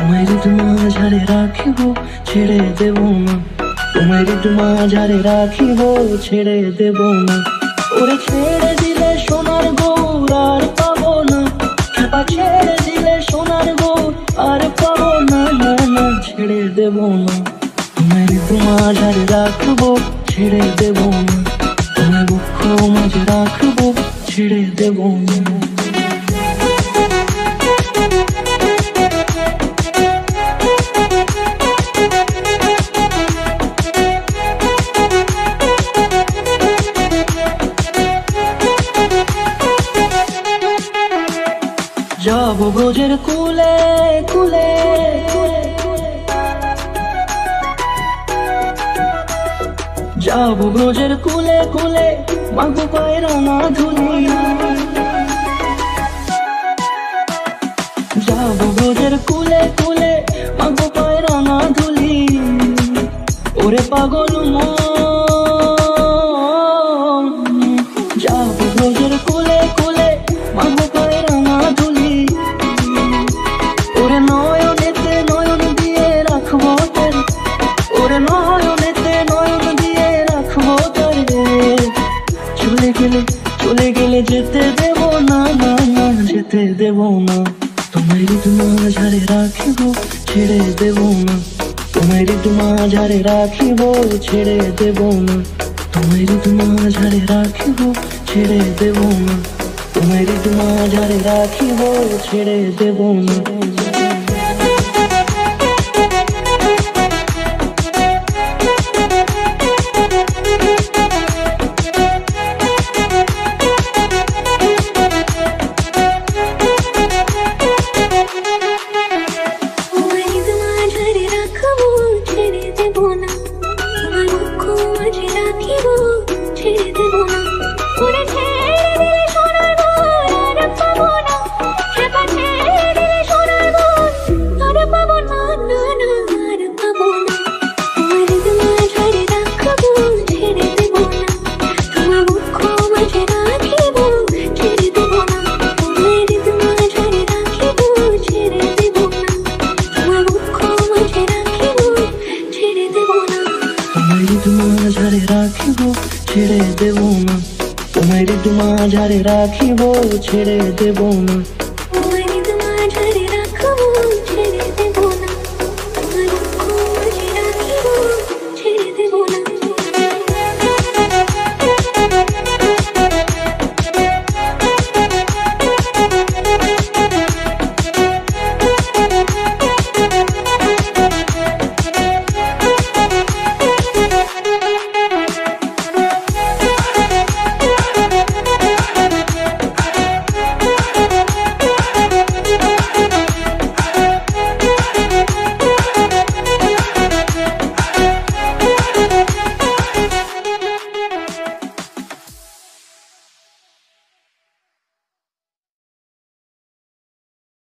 তোমায় মাঝারে রাখিব ছেড়ে দেব না, তোমায় মাঝারে রাখিব ছেড়ে দেব না। ওরে ছেড়ে দিলে সোনার গৌর আর পাবো না, খেপা ছেড়ে দিলে সোনার গৌর আর পাবো না, না না ছেড়ে দেব না। তোমায় মাঝারে রাখবো ছেড়ে দেব না, তোমায় বুক মাঝে রাখবো ছেড়ে দেব না। যাবো ব্রজের কুলে কুলে, যাবো ব্রজের কুলে কুলে, মাগো পায়ের না ধুলি। যাবো ব্রজের কুলে কুলে, মাগো পায়ের না ধুলি। ওরে পাগল মন, যাবো ব্রজের কুলে কুলে, মাগো পায়ের না ধুলি। ওরে নয়নেতে নয়ন দিয়ে রাখবো তারে, ওরে নয়নেতে নয়ন দিয়ে রাখবো তারে। চলে গেলে চলে গেলে যেতে দেব না, না না যেতে দেব না। তোমায় মাঝারে রাখিব ছেড়ে দেব না, তোমায় মাঝারে রাখিব ছেড়ে দেব না। তোমায় মাঝারে রাখিব ছেড়ে দেব না, তোমায় মাঝারে রাখিব ছেড়ে দেব না। মাঝারে রাখিব ছেড়ে দেব না, তোমায় মাঝারে রাখিব ছেড়ে দেব না।